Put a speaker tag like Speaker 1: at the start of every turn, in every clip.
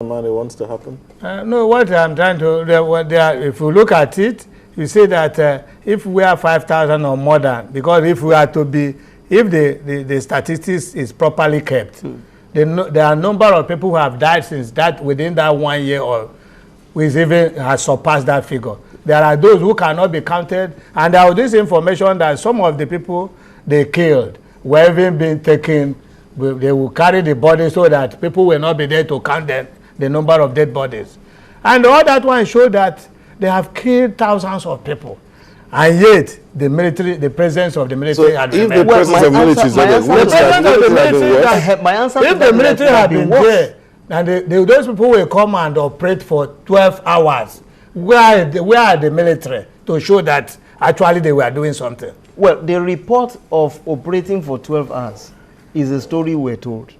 Speaker 1: Money wants to happen?
Speaker 2: No, what I'm trying to, if you look at it, you see that if we are 5,000 or more than, because if we are to be, if the statistics is properly kept, there are a number of people who have died since that, within that 1 year, or which even has surpassed that figure. There are those who cannot be counted, and there was this information that some of the people they killed were even being taken, they will carry the body so that people will not be there to count them, the number of dead bodies. And all that one showed that they have killed thousands of people. And yet, the military, the presence of the military had been there.
Speaker 1: If the presence of military is there,
Speaker 2: if the military had been there, and those people will come and operate for 12 hours, where are the military to show that actually they were doing something?
Speaker 3: Well, the report of operating for 12 hours is a story we're told.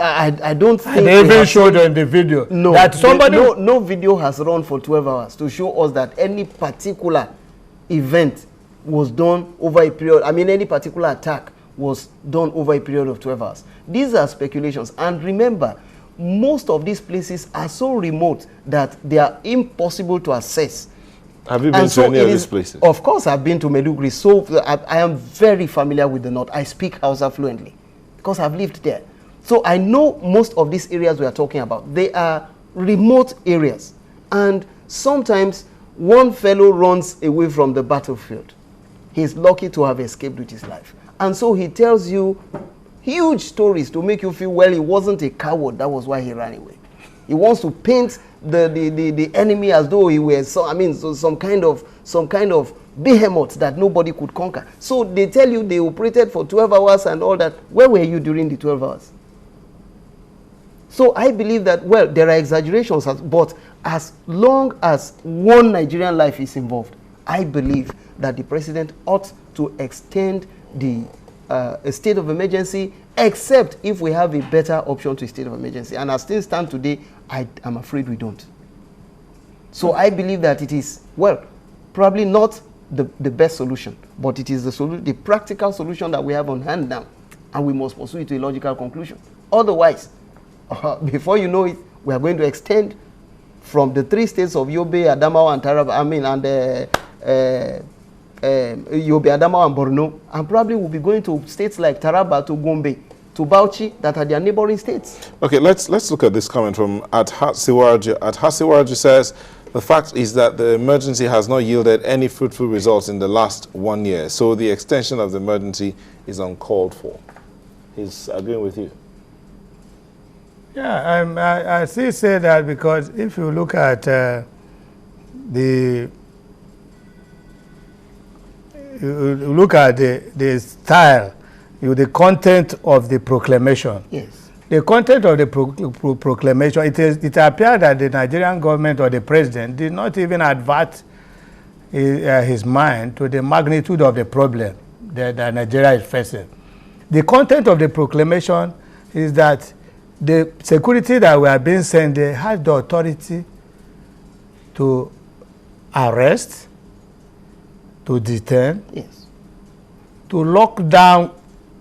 Speaker 3: I don't think
Speaker 2: they even showed in the video that somebody
Speaker 3: no video has run for 12 hours to show us that any particular event was done over a period. I mean, any particular attack was done over a period of 12 hours. These are speculations. And remember, most of these places are so remote that they are impossible to assess.
Speaker 1: Have you been to any of these places?
Speaker 3: Of course, I've been to Maiduguri. So I am very familiar with the north. I speak Hausa fluently because I've lived there. So I know most of these areas we are talking about. They are remote areas. And sometimes one fellow runs away from the battlefield. He's lucky to have escaped with his life. And so he tells you huge stories to make you feel, well, he wasn't a coward. That was why he ran away. He wants to paint the enemy as though he were some kind of behemoth that nobody could conquer. So they tell you they operated for 12 hours and all that. Where were you during the 12 hours? So I believe that, well, there are exaggerations, but as long as one Nigerian life is involved, I believe that the president ought to extend the state of emergency, except if we have a better option to a state of emergency. And as things stand today, I'm afraid we don't. So I believe that it is, well, probably not the best solution, but it is the practical solution that we have on hand now, and we must pursue it to a logical conclusion. Otherwise, before you know it, we are going to extend from the 3 states of Yobe, Adamawa, and Taraba, Yobe, Adamawa, and Borno, and probably we'll be going to states like Taraba, to Gombe, to Bauchi, that are their neighboring states.
Speaker 1: Okay, let's look at this comment from At-Hasiwarji. At-Hasiwarji says, the fact is that the emergency has not yielded any fruitful results in the last 1 year, so the extension of the emergency is uncalled for. He's agreeing with you.
Speaker 2: Yeah, I still say that because if you look at the style, the content of the proclamation.
Speaker 3: Yes.
Speaker 2: The content of the proclamation, it appeared that the Nigerian government or the president did not even advert his mind to the magnitude of the problem that Nigeria is facing. The content of the proclamation is that the security that we are being sent there has the authority to arrest, to detain,
Speaker 3: yes,
Speaker 2: to lock down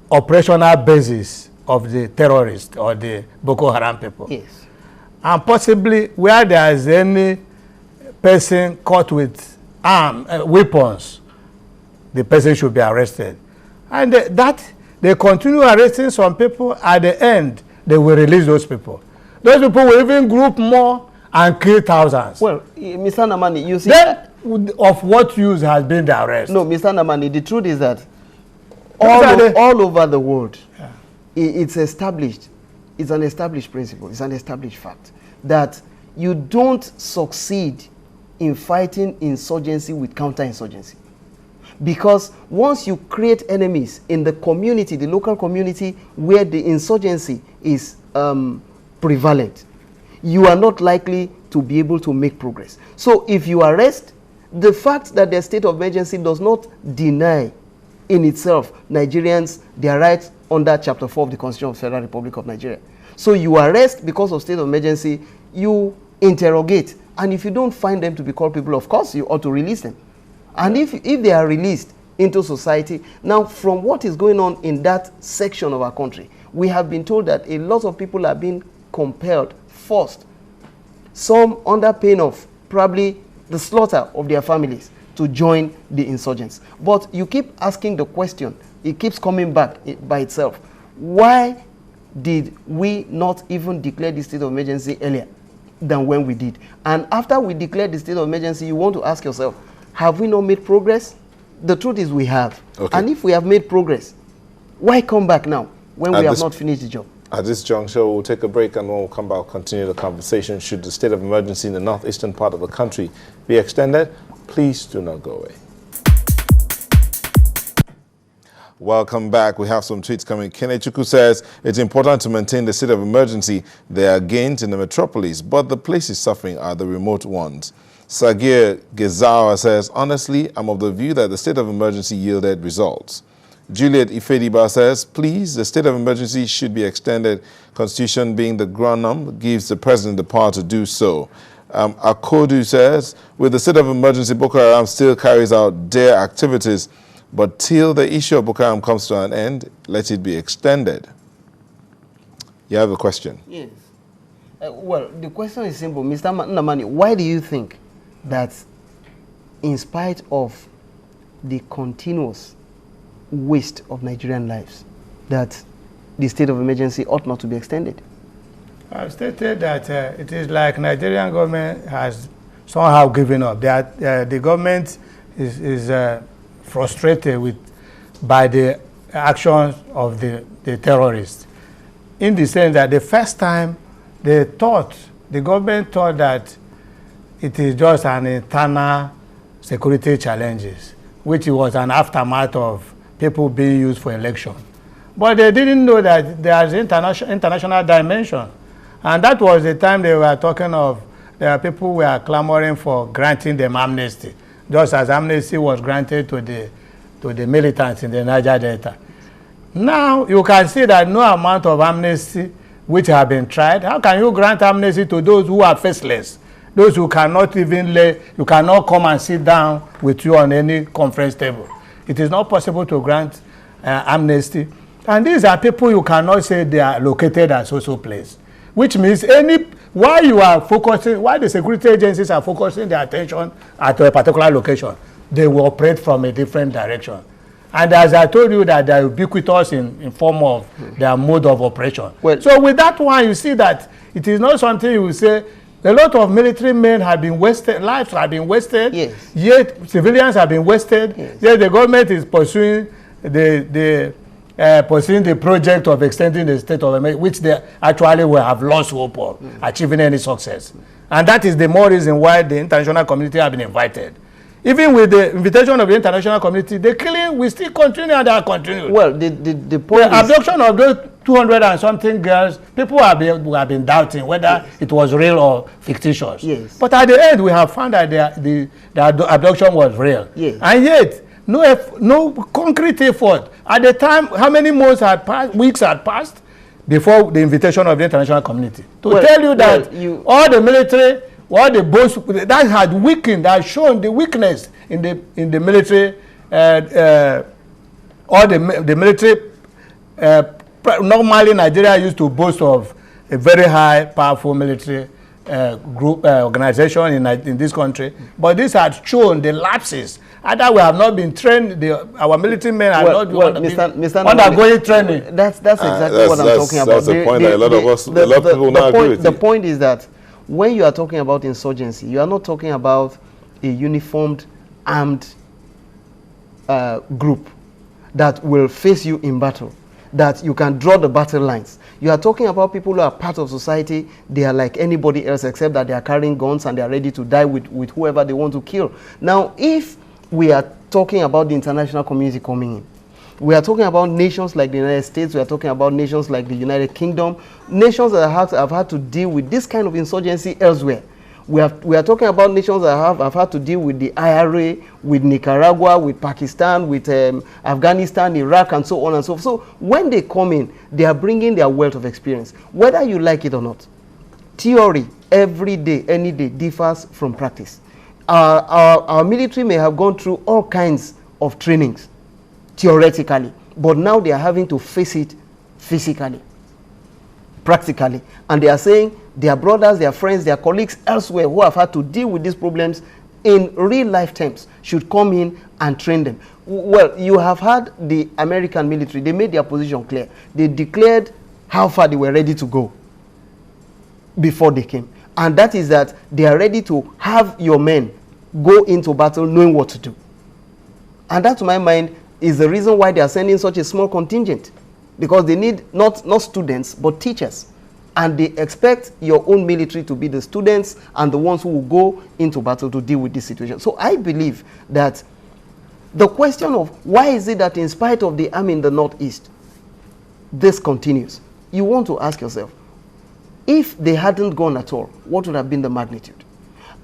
Speaker 2: operational bases of the terrorists or the Boko Haram people.
Speaker 3: yes,
Speaker 2: And possibly where there is any person caught with weapons, the person should be arrested. And they continue arresting some people. At the end, they will release those people. Those people will even group more and kill thousands.
Speaker 3: Well, Mr. Namani, you see...
Speaker 2: Then, of what use has been the arrest?
Speaker 3: No, Mr. Namani, the truth is that all over the world, yeah, it's established. It's an established principle. It's an established fact that you don't succeed in fighting insurgency with counterinsurgency. Because once you create enemies in the community, the local community where the insurgency is prevalent, you are not likely to be able to make progress. So if you arrest, the fact that the state of emergency does not deny in itself Nigerians their rights under Chapter 4 of the Constitution of the Federal Republic of Nigeria. So you arrest because of state of emergency, you interrogate, and if you don't find them to be culpable, of course you ought to release them. And if they are released into society, now from what is going on in that section of our country, we have been told that a lot of people are being compelled, forced some under pain of probably the slaughter of their families, to join the insurgents. But you keep asking the question, it keeps coming back by itself. Why did we not even declare the state of emergency earlier than when we did? And after we declared the state of emergency, you want to ask yourself, have we not made progress? The truth is we have.
Speaker 1: Okay.
Speaker 3: And if we have made progress, why come back now when we have not finished the job?
Speaker 1: At this juncture, we'll take a break, and when we'll come back, continue the conversation. Should the state of emergency in the northeastern part of the country be extended? Please do not go away. Welcome back. We have some tweets coming. Kenechukwu says, it's important to maintain the state of emergency. There are gains in the metropolis, but the places suffering are the remote ones. Sagir Gezawa says, honestly, I'm of the view that the state of emergency yielded results. Juliet Ifediba says, please, the state of emergency should be extended. Constitution being the granum gives the president the power to do so. Akodu says, with the state of emergency, Boko Haram still carries out their activities, but till the issue of Boko Haram comes to an end, let it be extended. You have a question?
Speaker 3: Yes. Well, the question is simple. Mr. Namani, why do you think that in spite of the continuous waste of Nigerian lives, that the state of emergency ought not to be extended?
Speaker 2: I've stated that it is like Nigerian government has somehow given up. That the government is frustrated by the actions of the terrorists, in the sense that the first time the government thought that it is just an internal security challenges, which was an aftermath of people being used for election. But they didn't know that there's international dimension. And that was the time they were talking of, there are people who were clamoring for granting them amnesty, just as amnesty was granted to the militants in the Niger Delta. Now you can see that no amount of amnesty which have been tried. How can you grant amnesty to those who are faceless? Those who cannot even you cannot come and sit down with you on any conference table. It is not possible to grant amnesty. And these are people you cannot say they are located at social place. Which means why the security agencies are focusing their attention at a particular location, they will operate from a different direction. And as I told you, that they are ubiquitous in form of their mode of operation. Well, so with that one, you see that it is not something you will say, a lot of military men have been wasted, lives have been wasted, yes. Yet civilians have been wasted, yes. Yet the government is pursuing the project of extending the state of emergency, which they actually will have lost hope of achieving any success. And that is the more reason why the international community have been invited. Even with the invitation of the international community, the killing will still continue, and they are continuing. Well, the point is, abduction of those 200 and something girls, people have been doubting whether it was real or fictitious. Yes. But at the end, we have found that the abduction was real. Yes. And yet, no concrete effort. At the time, how many months had passed, weeks had passed before the invitation of the international community to tell you that all the military, all the boats that had weakened, that shown the weakness in the military, all the military. Normally, Nigeria used to boast of a very high, powerful military organization in this country, but this had shown the lapses. Either we have not been trained, our military men have not been undergoing training. That's exactly what I'm talking about. That's the point that a lot of people now agree with you. The point is that when you are talking about insurgency, you are not talking about a uniformed, armed group that will face you in battle, that you can draw the battle lines. You are talking about people who are part of society. They are like anybody else, except that they are carrying guns and they are ready to die with whoever they want to kill. Now, if we are talking about the international community coming in, we are talking about nations like the United States, we are talking about nations like the United Kingdom, nations that have had to deal with this kind of insurgency elsewhere. We are talking about nations that have had to deal with the IRA, with Nicaragua, with Pakistan, with Afghanistan, Iraq, and so on and so forth. So when they come in, they are bringing their wealth of experience, whether you like it or not. Theory, every day, any day, differs from practice. Our military may have gone through all kinds of trainings, theoretically, but now they are having to face it physically, practically, and they are saying
Speaker 3: their brothers, their friends, their colleagues elsewhere who have had to deal with these problems in real life terms should come in and train them. Well, you have had the American military. They made their position clear. They declared how far they were ready to go before they came. And that is that they are ready to have your men go into battle knowing what to do. And that, to my mind, is the reason why they are sending such a small contingent. Because they need not students, but teachers. And they expect your own military to be the students and the ones who will go into battle to deal with this situation. So I believe that the question of why is it that in spite of the army in the northeast, this continues, you want to ask yourself, if they hadn't gone at all, what would have been the magnitude?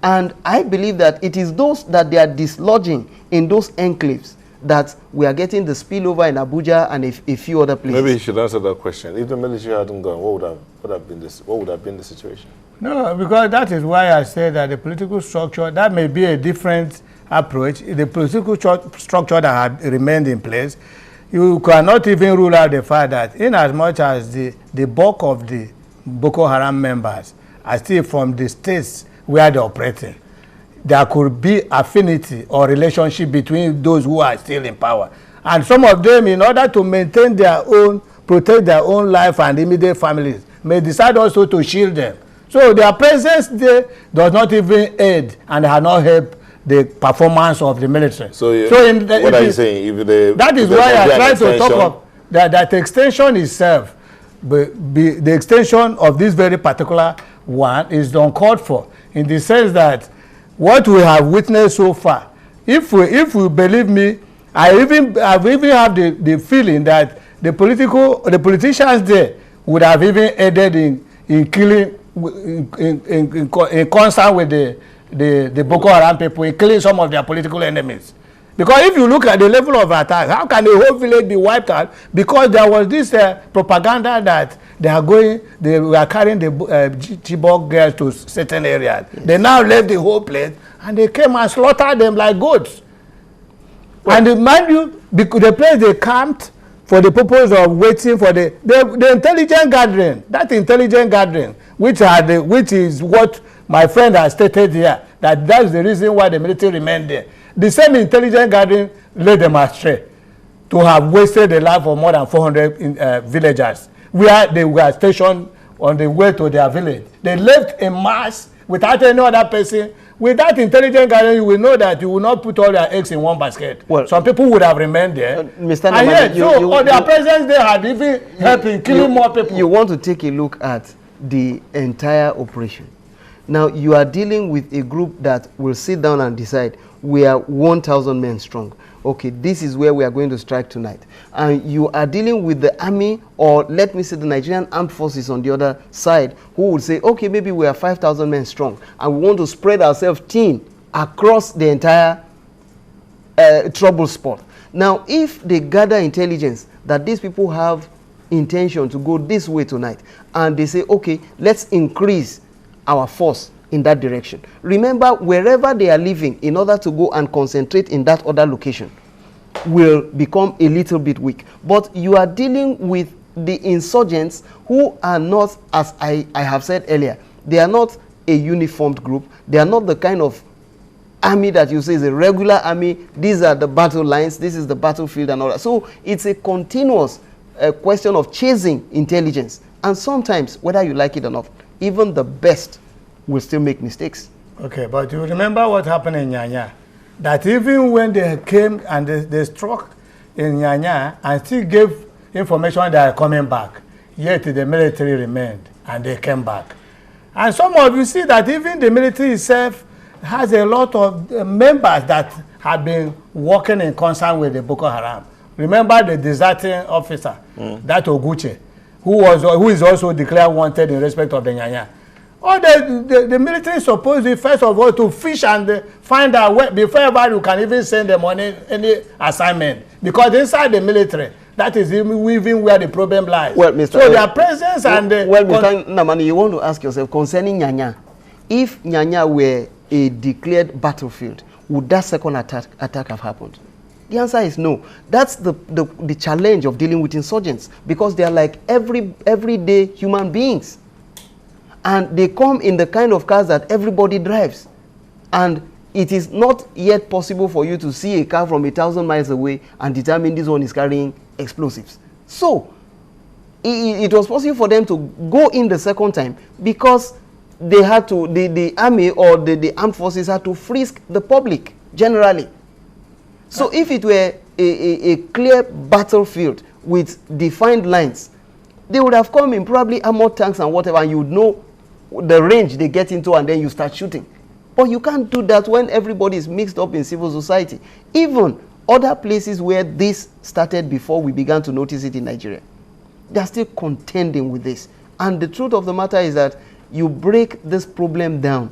Speaker 3: And I believe that it is those that they are dislodging in those enclaves that we are getting the spillover in Abuja and a few other places.
Speaker 1: Maybe you should answer that question. If the military hadn't gone, what would have been the situation? No,
Speaker 2: because that is why I say that the political structure, that may be a different approach. The political structure that had remained in place, you cannot even rule out the fact that in as much as the bulk of the Boko Haram members are still from the states where they're operating, there could be affinity or relationship between those who are still in power. And some of them, in order to maintain their own, protect their own life and immediate families, may decide also to shield them. So their presence there does not even aid and has not helped the performance of the military.
Speaker 1: So what are you saying?
Speaker 2: That is why I try to talk of that extension itself, the extension of this very particular one is uncalled for, in the sense that what we have witnessed so far, if we believe me, I even have the feeling that the politicians there would have even aided in killing, in concert with the Boko Haram people, in killing some of their political enemies. Because if you look at the level of attack, how can the whole village be wiped out? Because there was this propaganda that they were carrying the Chibok girls to certain areas. Yes. They now left the whole place and they came and slaughtered them like goats. Well, and mind you, the place they camped for the purpose of waiting for the intelligent gathering, that intelligent gathering, which is what my friend has stated here, that's the reason why the military remained there. The same intelligent gathering led them astray to have wasted the life of more than 400 villagers, where they were stationed on the way to their village. They left in mass without any other person. With that intelligent gathering, you will know that you will not put all your eggs in one basket. Well, some people would have remained there.
Speaker 3: Mr.
Speaker 2: And yet, their presence there had even helped in killing more people.
Speaker 3: You want to take a look at the entire operation. Now, you are dealing with a group that will sit down and decide, we are 1,000 men strong. Okay, this is where we are going to strike tonight. And you are dealing with the army, or let me say the Nigerian armed forces on the other side, who will say, okay, maybe we are 5,000 men strong, and we want to spread ourselves thin across the entire trouble spot. Now, if they gather intelligence that these people have intention to go this way tonight, and they say, okay, let's increase our force in that direction. Remember, wherever they are living, in order to go and concentrate in that other location, will become a little bit weak. But you are dealing with the insurgents who are not, as I have said earlier, they are not a uniformed group. They are not the kind of army that you say is a regular army. These are the battle lines. This is the battlefield and all that. So it's a continuous question of chasing intelligence. And sometimes, whether you like it or not, even the best will still make mistakes.
Speaker 2: Okay, but you remember what happened in Nyanya? That even when they came and they struck in Nyanya and still gave information they are coming back, yet the military remained and they came back. And some of you see that even the military itself has a lot of members that have been working in concert with the Boko Haram. Remember the deserting officer, that Oguche, who is also declared wanted in respect of the Nyanya. Or the military is supposed to, first of all, to fish and find out where, before ever you can even send them on any assignment. Because inside the military, that is even where the problem lies.
Speaker 3: Well, Mr.
Speaker 2: So their presence and...
Speaker 3: Well, Mr. Namani, you want to ask yourself, concerning Nyanya, if Nyanya were a declared battlefield, would that second attack have happened? The answer is no. That's the challenge of dealing with insurgents, because they are like everyday human beings. And they come in the kind of cars that everybody drives. And it is not yet possible for you to see a car from 1,000 miles away and determine this one is carrying explosives. So, it was possible for them to go in the second time because they had to, the army or the armed forces had to frisk the public generally. So if it were a clear battlefield with defined lines, they would have come in probably armored tanks and whatever, and you would know the range they get into and then you start shooting. But you can't do that when everybody is mixed up in civil society. Even other places where this started before we began to notice it in Nigeria, they are still contending with this. And the truth of the matter is that you break this problem down,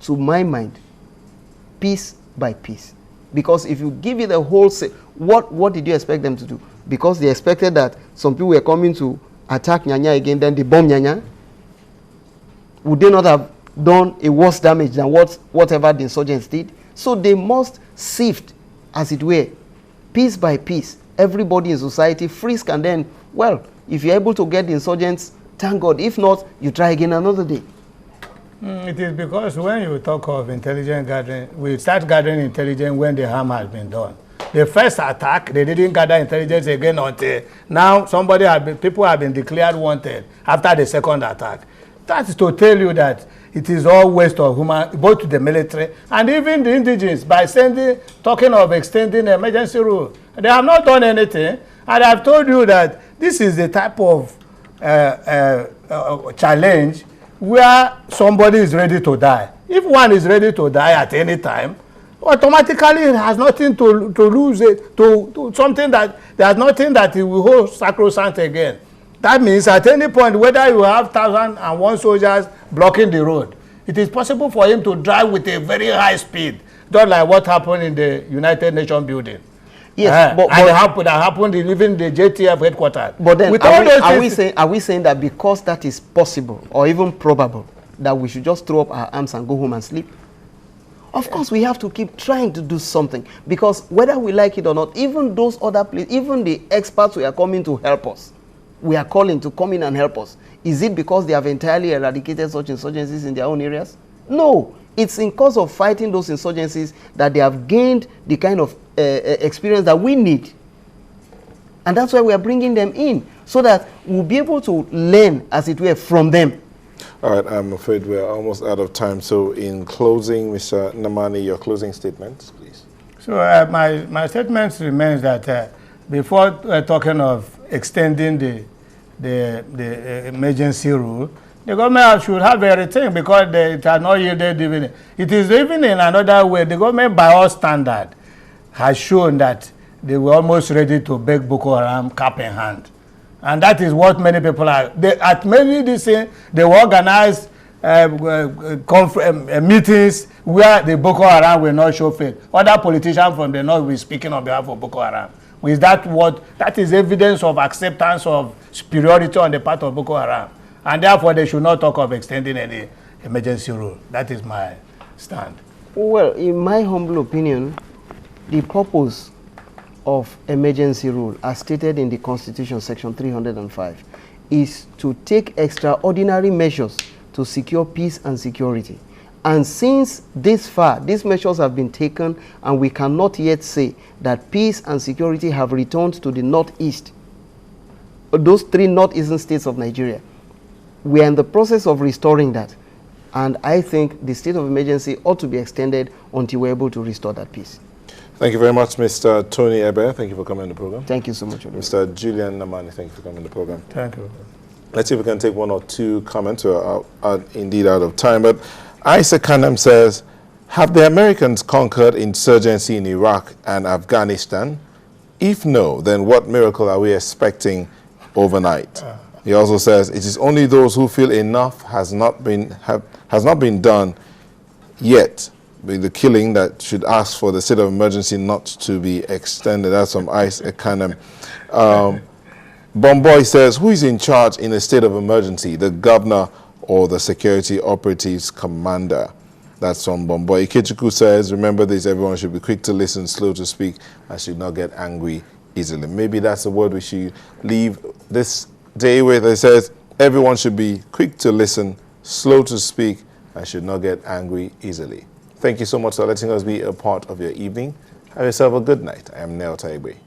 Speaker 3: to my mind, piece by piece. Because if you give it a whole set, what did you expect them to do? Because they expected that some people were coming to attack Nyanya again, then they bomb Nyanya. Would they not have done a worse damage than whatever the insurgents did? So they must sift, as it were, piece by piece, everybody in society, frisk, and then, well, if you're able to get the insurgents, thank God. If not, you try again another day.
Speaker 2: It is because when you talk of intelligence gathering, we start gathering intelligence when the harm has been done. The first attack, they didn't gather intelligence again until now people have been declared wanted after the second attack. That is to tell you that it is all waste of human, both to the military and even the indigenous, by talking of extending emergency rule. They have not done anything, and I've told you that this is the type of challenge where somebody is ready to die. If one is ready to die at any time, automatically it has nothing to lose, to something that there's nothing that it will hold sacrosanct again. That means at any point, whether you have 1,001 soldiers blocking the road, it is possible for him to drive with a very high speed, just like what happened in the United Nations building.
Speaker 3: Yes, but
Speaker 2: that happened in even the JTF headquarters.
Speaker 3: But then, are we saying that because that is possible or even probable, that we should just throw up our arms and go home and sleep? Of course, we have to keep trying to do something, because whether we like it or not, even those other places, even the experts who are coming to help us, we are calling to come in and help us. Is it because they have entirely eradicated such insurgencies in their own areas? No. It's in cause of fighting those insurgencies that they have gained the kind of experience that we need. And that's why we are bringing them in, so that we'll be able to learn, as it were, from them.
Speaker 1: All right, I'm afraid we're almost out of time. So in closing, Mr. Namani, your closing statements, please. So
Speaker 2: my statement remains that before talking of extending the emergency rule, the government should have everything, because it has not yielded even. It is even in another way. The government, by all standard, has shown that they were almost ready to beg Boko Haram cap in hand. And that is what many people are. At many these things, they organize meetings where the Boko Haram will not show face. Other politicians from the north will be speaking on behalf of Boko Haram. Is that is evidence of acceptance of superiority on the part of Boko Haram. And therefore, they should not talk of extending any emergency rule. That is my stand.
Speaker 3: Well, in my humble opinion, the purpose of emergency rule, as stated in the Constitution, Section 305, is to take extraordinary measures to secure peace and security. And since this far, these measures have been taken, and we cannot yet say that peace and security have returned to the northeast, those three northeastern states of Nigeria, we are in the process of restoring that. And I think the state of emergency ought to be extended until we're able to restore that peace.
Speaker 1: Thank you very much, Mr. Tony Ebe. Thank you for coming on the program.
Speaker 3: Thank you so much.
Speaker 1: Mr. Julian Namani, thank you for coming on the program.
Speaker 2: Thank you.
Speaker 1: Let's see if we can take one or two comments. We're indeed out of time. But Isaac Kanem says, have the Americans conquered insurgency in Iraq and Afghanistan? If no, then what miracle are we expecting overnight? He also says, it is only those who feel enough has not been done yet with the killing that should ask for the state of emergency not to be extended. That's from Isaac Kanem. Bomboy says, who is in charge in a state of emergency, the governor or the security operatives commander? That's from Bomboy. Ikechukwu says, remember this, everyone should be quick to listen, slow to speak, and should not get angry easily. Maybe that's the word we should leave this day with. It says, everyone should be quick to listen, slow to speak, and should not get angry easily. Thank you so much for letting us be a part of your evening. Have yourself a good night. I am Nel Taigbe.